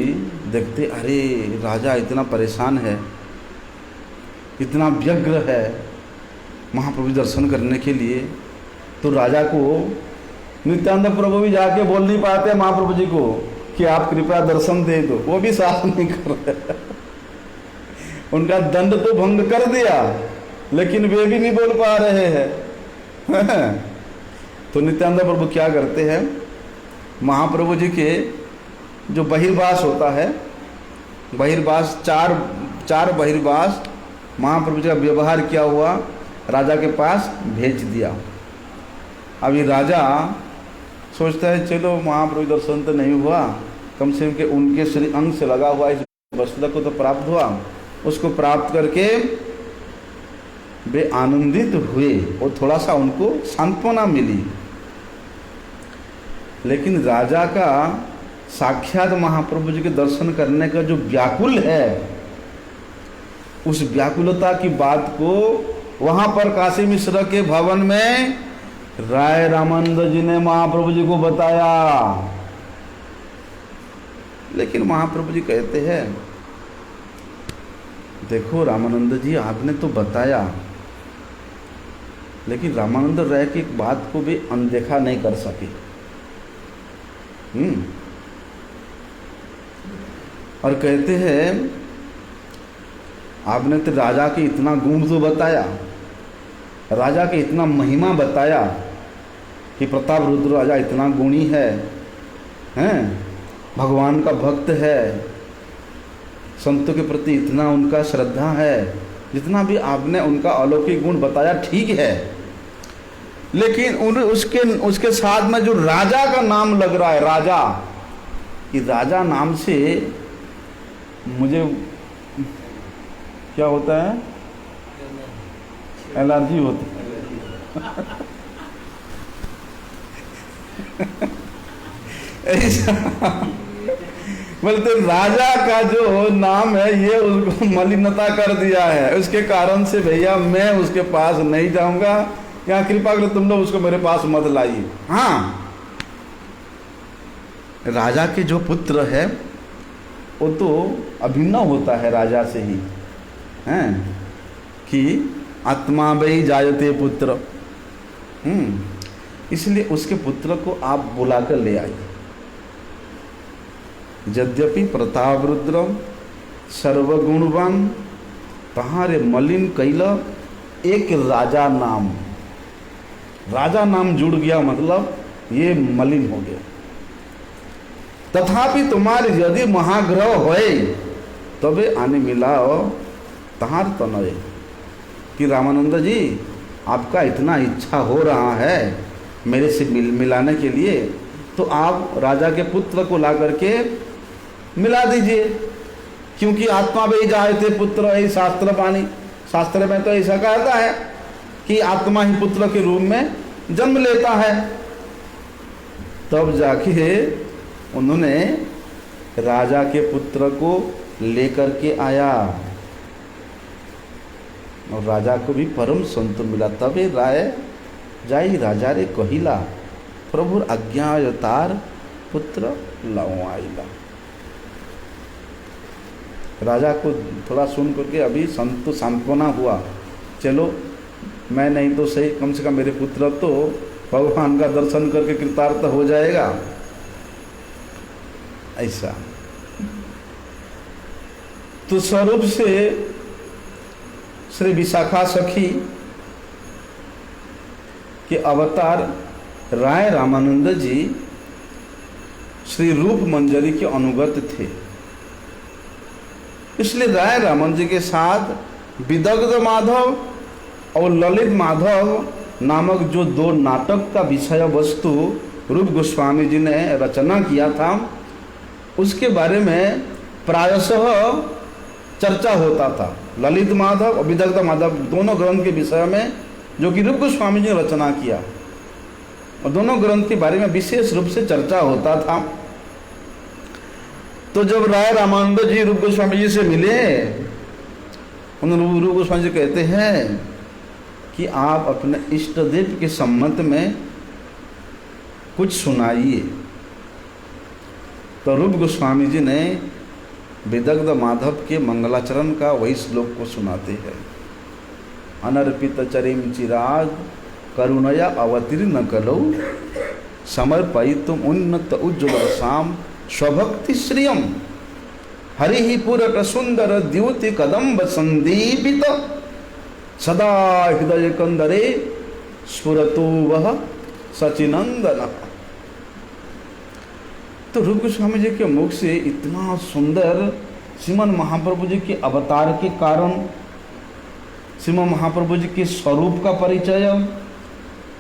Speaker 1: देखते, अरे राजा इतना परेशान है, इतना व्यग्र है महाप्रभु दर्शन करने के लिए, तो राजा को नित्यानंद प्रभु भी जाके बोल नहीं पाते महाप्रभु जी को कि आप कृपया दर्शन दे दो, वो भी साहस नहीं कर रहे। उनका दंड तो भंग कर दिया, लेकिन वे भी नहीं बोल पा रहे हैं। तो नित्यानंद प्रभु क्या करते हैं, महाप्रभु जी के जो बहिर्वास होता है, बहिर्वास चार बहिर्वास महाप्रभु जी का व्यवहार किया हुआ राजा के पास भेज दिया। अभी राजा सोचता है चलो महाप्रभु दर्शन तो नहीं हुआ, कम से कम उनके श्री अंग से लगा हुआ इस वस्तु को तो प्राप्त हुआ। उसको प्राप्त करके वे आनंदित हुए और थोड़ा सा उनको सांत्वना मिली। लेकिन राजा का साक्षात महाप्रभु जी के दर्शन करने का जो व्याकुल है, उस व्याकुलता की बात को वहाँ पर काशी मिश्र के भवन में राय रामानंद जी ने महाप्रभु जी को बताया। लेकिन महाप्रभु जी कहते हैं, देखो रामानंद जी आपने तो बताया, लेकिन रामानंद राय की एक बात को भी अनदेखा नहीं कर सके। और कहते हैं आपने तो राजा के इतना गुण तो बताया, राजा के इतना महिमा बताया कि प्रताप रुद्र राजा इतना गुणी है, भगवान का भक्त है, संतों के प्रति इतना उनका श्रद्धा है, जितना भी आपने उनका अलौकिक गुण बताया ठीक है, लेकिन उसके साथ में जो राजा का नाम लग रहा है, राजा, कि राजा नाम से मुझे क्या होता है, एलर्जी होती है। ऐसा बोलते राजा का जो नाम है ये उसको मलिनता कर दिया है, उसके कारण से भैया मैं उसके पास नहीं जाऊंगा, यहाँ कृपा कर तुम लोग उसको मेरे पास मत लाइए। हाँ, राजा के जो पुत्र है वो तो अभिन्न होता है राजा से ही, हैं कि आत्मा वही जायते पुत्र। इसलिए उसके पुत्र को आप बुलाकर ले आइए। यद्यपि प्रताप रुद्रम सर्वगुणवान तहारे मलिन कैल एक राजा नाम, राजा नाम जुड़ गया, मतलब ये मलिन हो गया। तथापि तुम्हारे यदि महाग्रह होए तबे आने मिलाओ तहार तनय, कि रामानंद जी आपका इतना इच्छा हो रहा है मेरे से मिलाने के लिए, तो आप राजा के पुत्र को ला करके मिला दीजिए, क्योंकि आत्मा वही जायते पुत्र, यही शास्त्र वाणी, शास्त्र में तो ऐसा कहता है कि आत्मा ही पुत्र के रूप में जन्म लेता है। तब जाके उन्होंने राजा के पुत्र को लेकर के आया और राजा को भी परम संत मिला। तबे राय जाई राजा रे कहिला प्रभु आज्ञायतार पुत्र लाऊं आइला। राजा को थोड़ा सुन करके अभी सांत्वना हुआ, चलो मैं नहीं तो सही, कम से कम मेरे पुत्र तो भगवान का दर्शन करके कृतार्थ हो जाएगा। ऐसा तो स्वरूप से श्री विशाखा सखी के अवतार राय रामानंद जी श्री रूप मंजरी के अनुगत थे। इसलिए राय रामानंद जी के साथ विदग्ध माधव और ललित माधव नामक जो दो नाटक का विषय वस्तु रूप गोस्वामी जी ने रचना किया था, उसके बारे में प्रायशः चर्चा होता था। ललित माधव और विदग्ध माधव दोनों ग्रंथ के विषय में जो कि रूप गोस्वामी जी ने रचना किया, और दोनों ग्रंथ के बारे में विशेष रूप से चर्चा होता था। तो जब राय रामानंद जी रूप गोस्वामी जी से मिले उन्होंने गुरु गोस्वामी जी कहते हैं कि आप अपने इष्ट देव के संबंध में कुछ सुनाइए। तो रूप गोस्वामी जी ने विदग्ध माधव के मंगलाचरण का वही श्लोक को सुनाते हैं। अनर्पित चरिम चिराग करुणया अवतीर्ण कलो समर्पयितुम उन्नत उज्ज्वल शाम स्वभक्ति श्रियम हरि ही पूरक सुंदर द्युति कदम्ब संदीपित सदा हृदय कंदरे स्फुरतु वह सचिनंदन। तो रूप गोस्वामी जी के मुख से इतना सुंदर श्रीमन महाप्रभु जी के अवतार के कारण, श्रीमन महाप्रभु जी के स्वरूप का परिचय,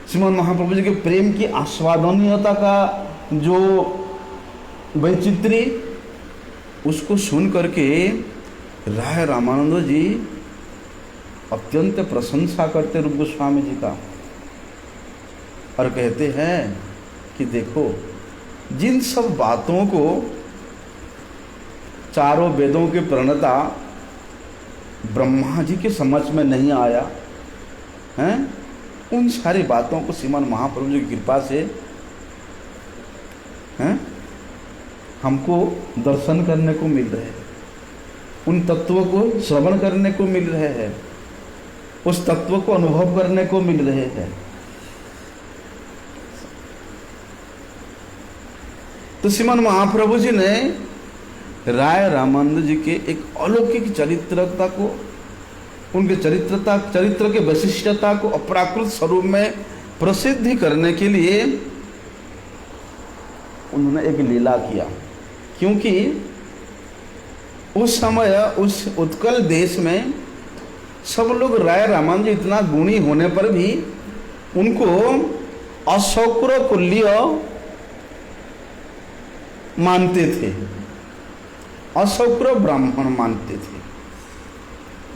Speaker 1: श्रीमन महाप्रभु जी के प्रेम की आस्वादनीयता का जो वैचित्री, उसको सुन करके राय रामानंद जी अत्यंत प्रशंसा करते रूप गोस्वामी जी का और कहते हैं कि देखो, जिन सब बातों को चारों वेदों के प्रणेता ब्रह्मा जी के समझ में नहीं आया हैं, उन सारी बातों को श्रीमान महाप्रभु जी की कृपा से हैं हमको दर्शन करने को मिल रहे हैं, उन तत्वों को श्रवण करने को मिल रहे हैं, उस तत्व को अनुभव करने को मिल रहे हैं। तो श्रीमान महाप्रभु जी ने राय रामानंद जी के एक अलौकिक चरित्रता को, उनके चरित्र के वैशिष्टता को अपराकृत स्वरूप में प्रसिद्धि करने के लिए उन्होंने एक लीला किया। क्योंकि उस समय उस उत्कल देश में सब लोग राय रामानंद जी इतना गुणी होने पर भी उनको अशौक्र कुल्य मानते थे, अशौक्र ब्राह्मण मानते थे।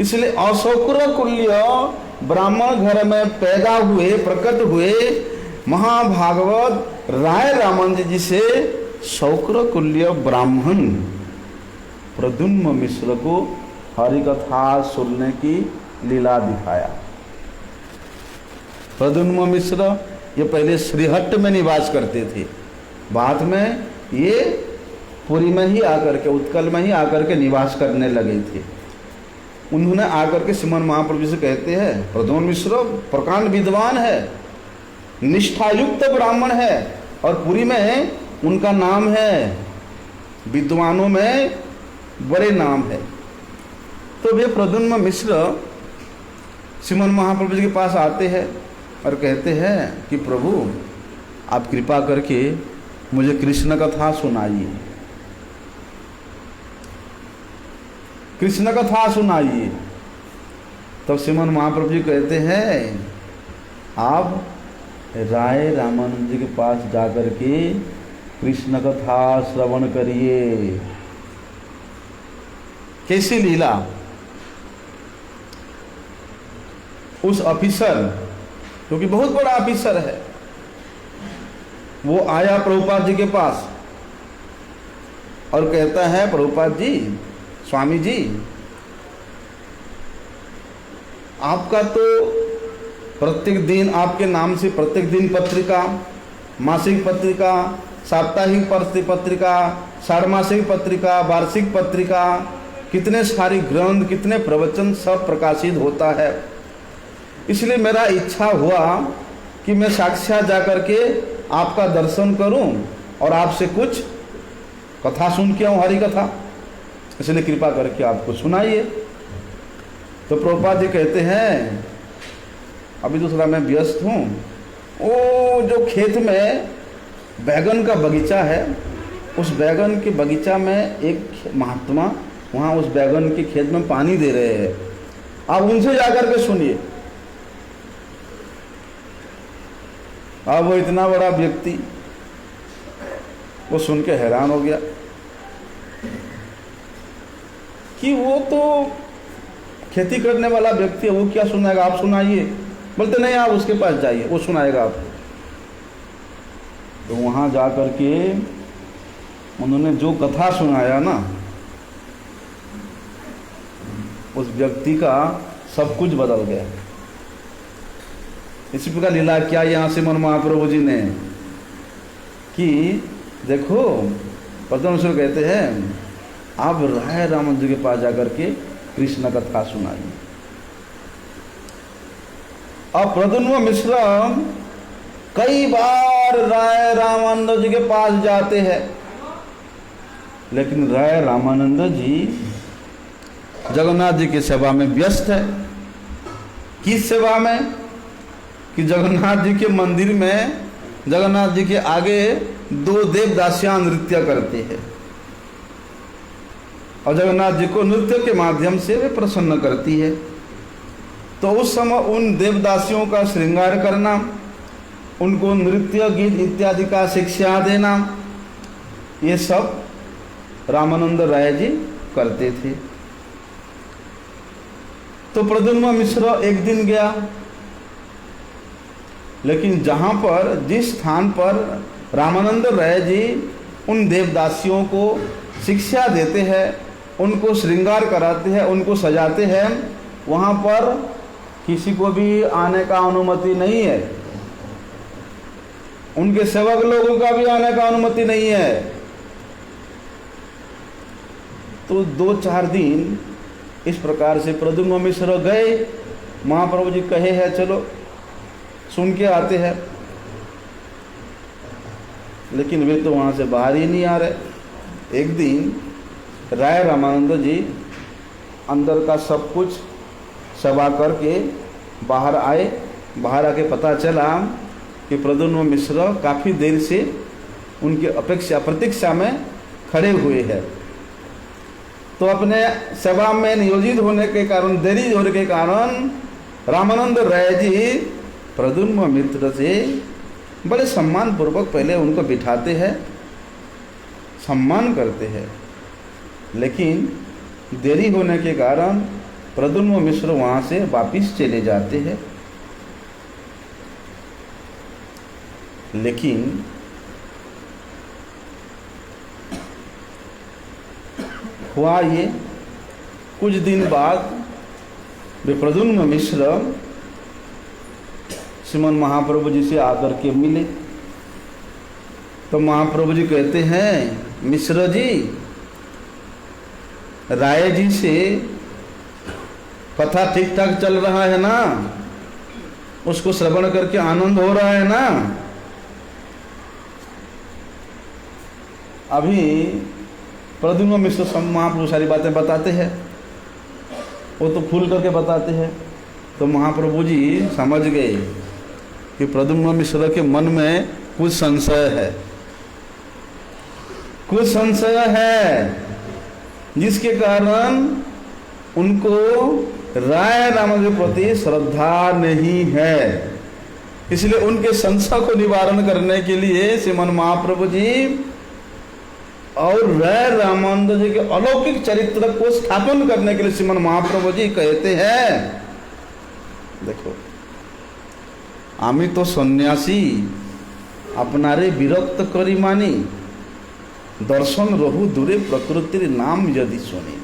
Speaker 1: इसलिए अशौक्र कुल्य ब्राह्मण घर में पैदा हुए, प्रकट हुए महाभागवत राय रामानंद जी से शौक्र कुल्य ब्राह्मण प्रद्युम्न मिश्र को हरिकथा सुनने की लीला दिखाया। प्रद्युम्न मिश्र ये पहले श्रीहट्ट में निवास करते थे, बाद में ये पुरी में ही आकर के, उत्कल में ही आकर के निवास करने लगे थे। उन्होंने आकर के श्रीमन महाप्रभु से कहते हैं, प्रद्युम्न मिश्र प्रकांड विद्वान है, निष्ठायुक्त ब्राह्मण है और पुरी में उनका नाम है, विद्वानों में बड़े नाम है। तो वे प्रद्युम्न मिश्र श्रीमन महाप्रभु जी के पास आते हैं और कहते हैं कि प्रभु आप कृपा करके मुझे कृष्ण कथा सुनाइए, कृष्ण कथा सुनाइए। तब श्रीमन महाप्रभु जी कहते हैं आप राय रामानंद जी के पास जाकर के कृष्ण कथा श्रवण करिए। कैसी लीला, उस ऑफिसर, क्योंकि बहुत बड़ा ऑफिसर है, वो आया प्रभुपाद जी के पास और कहता है, प्रभुपाद जी, स्वामी जी, आपका तो प्रत्येक दिन आपके नाम से प्रत्येक दिन पत्रिका, मासिक पत्रिका, साप्ताहिक पत्रिका, षाण्मासिक पत्रिका, वार्षिक पत्रिका, कितने सारी ग्रंथ, कितने प्रवचन सब प्रकाशित होता है। इसलिए मेरा इच्छा हुआ कि मैं साक्षात जाकर के आपका दर्शन करूं और आपसे कुछ कथा सुन के आऊं, हरि कथा, इसलिए कृपा करके आपको सुनाइए। तो प्रभुपाद जी कहते हैं अभी तो थोड़ा मैं व्यस्त हूँ, वो जो खेत में बैगन का बगीचा है, उस बैगन के बगीचा में एक महात्मा वहाँ उस बैगन के खेत में पानी दे रहे हैं, आप उनसे जाकर के सुनिए। अब वो इतना बड़ा व्यक्ति वो सुन के हैरान हो गया कि वो तो खेती करने वाला व्यक्ति है, वो क्या सुनाएगा, आप सुनाइए। बोलते नहीं, आप उसके पास जाइए, वो सुनाएगा आपको। तो वहाँ जा कर के उन्होंने जो कथा सुनाया ना, उस व्यक्ति का सब कुछ बदल गया। इसी प्रकार लीला क्या यहाँ श्रीमन महाप्रभु जी ने कि देखो, पद्मश्वर कहते हैं आप राय रामानंद जी के पास जाकर के कृष्ण कथा सुनाइए। अब प्रद्युम्न मिश्र कई बार राय रामानंद जी के पास जाते हैं, लेकिन राय रामानंद जी जगन्नाथ जी की सेवा में व्यस्त है। किस सेवा में? कि जगन्नाथ जी के मंदिर में जगन्नाथ जी के आगे दो देवदासियां नृत्य करते हैं और जगन्नाथ जी को नृत्य के माध्यम से वे प्रसन्न करती है। तो उस समय उन देवदासियों का श्रृंगार करना, उनको नृत्य गीत इत्यादि का शिक्षा देना, ये सब रामानंद राय जी करते थे। तो प्रद्युम्न मिश्र एक दिन गया, लेकिन जहाँ पर जिस स्थान पर रामानंद राय जी उन देवदासियों को शिक्षा देते हैं, उनको श्रृंगार कराते हैं, उनको सजाते हैं, वहाँ पर किसी को भी आने का अनुमति नहीं है, उनके सेवक लोगों का भी आने का अनुमति नहीं है। तो 2-4 दिन इस प्रकार से प्रद्युम्न मिश्र गए, महाप्रभु जी कहे हैं चलो सुन के आते हैं, लेकिन वे तो वहाँ से बाहर ही नहीं आ रहे। एक दिन राय रामानंद जी अंदर का सब कुछ सभा करके बाहर आए। बाहर आके पता चला कि प्रद्युम्न मिश्र काफ़ी देर से उनके प्रतीक्षा में खड़े हुए हैं। तो अपने सभा में नियोजित होने के कारण, देरी होने के कारण रामानंद राय जी प्रद्युम्न मिश्र से बड़े सम्मान पूर्वक पहले उनको बिठाते हैं, सम्मान करते हैं, लेकिन देरी होने के कारण प्रद्युम्न मिश्र वहाँ से वापिस चले जाते हैं। लेकिन हुआ ये, कुछ दिन बाद वे प्रद्युम्न मिश्र श्रीमन महाप्रभु जी से आकर के मिले। तो महाप्रभु जी कहते हैं मिश्र जी, राय जी से कथा ठीक ठाक चल रहा है ना, उसको श्रवण करके आनंद हो रहा है ना? अभी प्रद्युम्न मिश्र महाप्रभु सारी बातें बताते हैं, वो तो खुल करके बताते हैं। तो महाप्रभु जी समझ गए कि प्रद्युम्न मिश्र के मन में कुछ संशय है, कुछ संशय है, जिसके कारण उनको राय रामानंद के प्रति श्रद्धा नहीं है। इसलिए उनके संशय को निवारण करने के लिए श्रीमन महाप्रभु जी और राय रामानंद जी के अलौकिक चरित्र को स्थापन करने के लिए श्रीमन महाप्रभु जी कहते हैं, देखो आमी तो सन्यासी अपनारे विरक्त करी मानी, दर्शन रहु दूरे प्रकृतिर नाम यदि सुनी।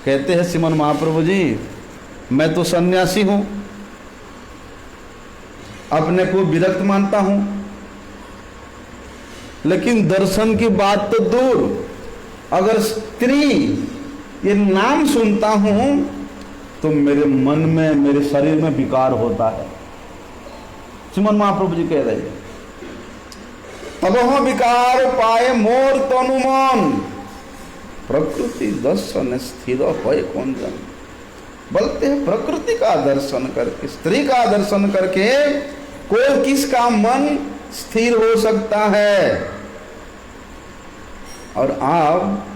Speaker 1: कहते हैं श्रीमन महाप्रभु जी, मैं तो सन्यासी हूँ, अपने को विरक्त मानता हूँ, लेकिन दर्शन की बात तो दूर, अगर स्त्री ये नाम सुनता हूँ तो मेरे मन में, मेरे शरीर में विकार होता है। श्रीमन महाप्रभु जी कह रहे हैं, तबह विकार पाए मोर तनु मन, प्रकृति दर्शन स्थिर होए कौन जन। बोलते हैं प्रकृति का दर्शन करके, स्त्री का दर्शन करके कोई किसका मन स्थिर हो सकता है। और आप,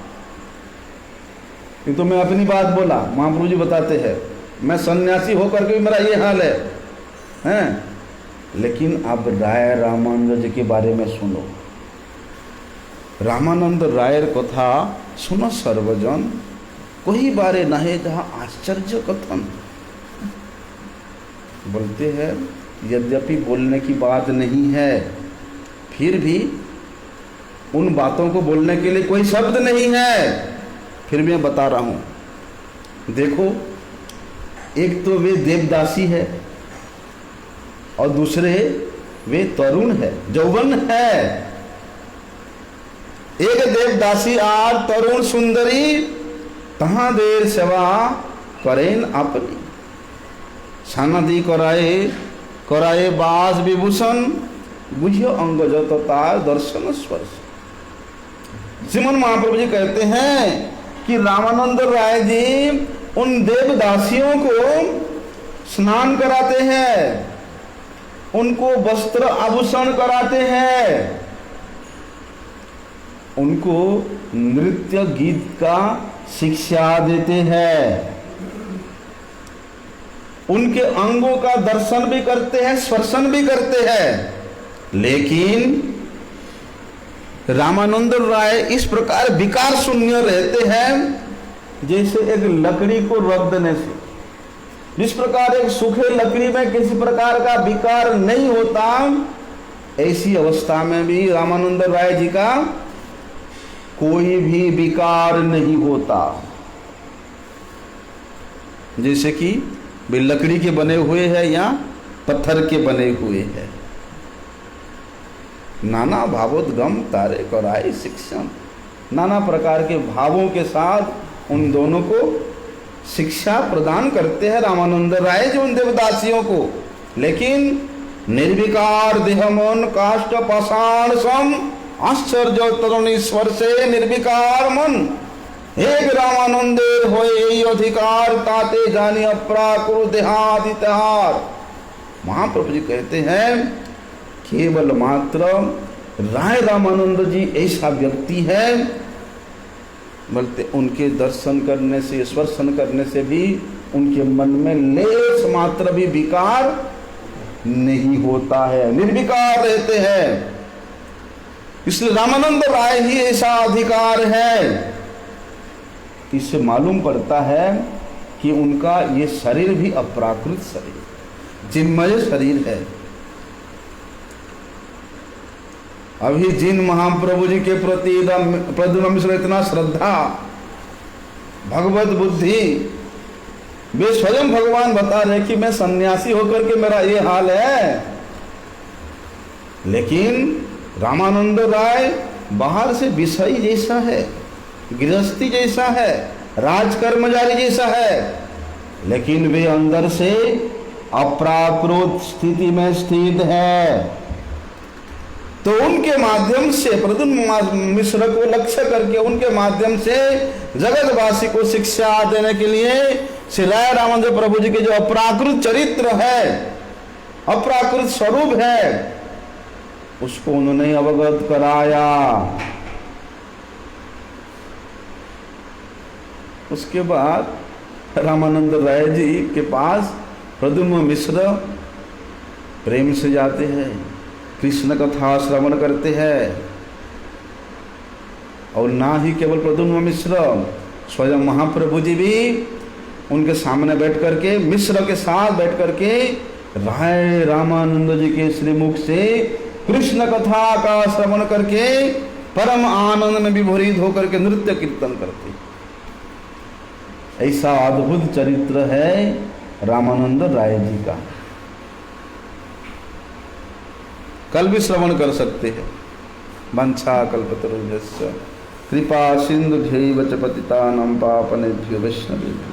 Speaker 1: ये तो मैं अपनी बात बोला, महाप्रभु जी बताते हैं मैं सन्यासी होकर के भी मेरा ये हाल है, हैं? लेकिन अब राय रामानंद जी के बारे में सुनो। रामानंद रायर कथा सुनो सर्वजन, कोई बारे नहे जहाँ आश्चर्य कथन। बोलते हैं यद्यपि बोलने की बात नहीं है, फिर भी उन बातों को बोलने के लिए कोई शब्द नहीं है, फिर भी मैं बता रहा हूँ। देखो, एक तो वे देवदासी है और दूसरे वे तरुण है, यौवन है। एक देवदासी आर तरुण सुंदरी, तहां देर सेवा करेन अपनी। सानदी कराए कराए बास विभूषण, बुझियो अंगज तथा दर्शन स्पर्श। श्रीमन महाप्रभु जी कहते हैं कि रामानंद राय जी उन देवदासियों को स्नान कराते हैं, उनको वस्त्र आभूषण कराते हैं, उनको नृत्य गीत का शिक्षा देते हैं, उनके अंगों का दर्शन भी करते हैं, स्पर्शन भी करते हैं। लेकिन रामानंद राय इस प्रकार विकार शून्य रहते हैं जैसे एक लकड़ी को रख देने से, जिस प्रकार एक सूखे लकड़ी में किसी प्रकार का विकार नहीं होता, ऐसी अवस्था में भी रामानंद राय जी का कोई भी विकार नहीं होता। जैसे कि वे लकड़ी के बने हुए हैं या पत्थर के बने हुए हैं। नाना भावोद्गम तारे कराए शिक्षण, नाना प्रकार के भावों के साथ उन दोनों को शिक्षा प्रदान करते हैं रामानंद राय जी उन देवदासियों को। लेकिन निर्विकार देह मन काष्ठ पाषाण सम, आश्चर्य तरुणीश्वर से निर्विकार मन, एक रामानंदेर होए अधिकार ताते जानी अप्राकृत देहादित्यार। महाप्रभु जी कहते हैं केवल मात्र राय रामानंद जी ऐसा व्यक्ति है, बोलते उनके दर्शन करने से स्पर्शन करने से भी उनके मन में लेस मात्र भी विकार नहीं होता है, निर्विकार रहते हैं। इसलिए रामानंद राय ही ऐसा अधिकार है। इससे मालूम पड़ता है कि उनका ये शरीर भी अप्राकृत शरीर, चिन्मय शरीर है। अभी जिन महाप्रभु जी के प्रति प्रद्युम्न मिश्र इतना श्रद्धा, भगवत बुद्धि, वे स्वयं भगवान बता रहे कि मैं सन्यासी होकर के मेरा ये हाल है। लेकिन रामानंद राय बाहर से विषयी जैसा है, गृहस्थी जैसा है, राजकर्मचारी जैसा है, लेकिन वे अंदर से अप्राकृत स्थिति में स्थित है। तो उनके माध्यम से प्रद्युम्न मिश्र को लक्ष्य करके उनके माध्यम से जगतवासी को शिक्षा देने के लिए श्री राय रामानंद प्रभु जी के जो अप्राकृत चरित्र है, अप्राकृत स्वरूप है, उसको उन्होंने अवगत कराया। उसके बाद रामानंद राय जी के पास प्रद्युम्न मिश्र प्रेम से जाते हैं, कृष्ण कथा श्रवण करते हैं। और ना ही केवल प्रद्युम्न मिश्र, स्वयं महाप्रभु जी भी उनके सामने बैठ करके, मिश्र के साथ बैठ करके राय रामानंद जी के श्रीमुख से कृष्ण कथा का श्रवण करके परम आनंद में विभोरित होकर के नृत्य कीर्तन करते। ऐसा अद्भुत चरित्र है रामानंद राय जी का। कल भी श्रवण कर सकते हैं। वंशा कल्पतरुभ्यश्च कृपा सिंधुभ्यैव च पतितानां पावनेभ्यो वैष्णवेभ्यो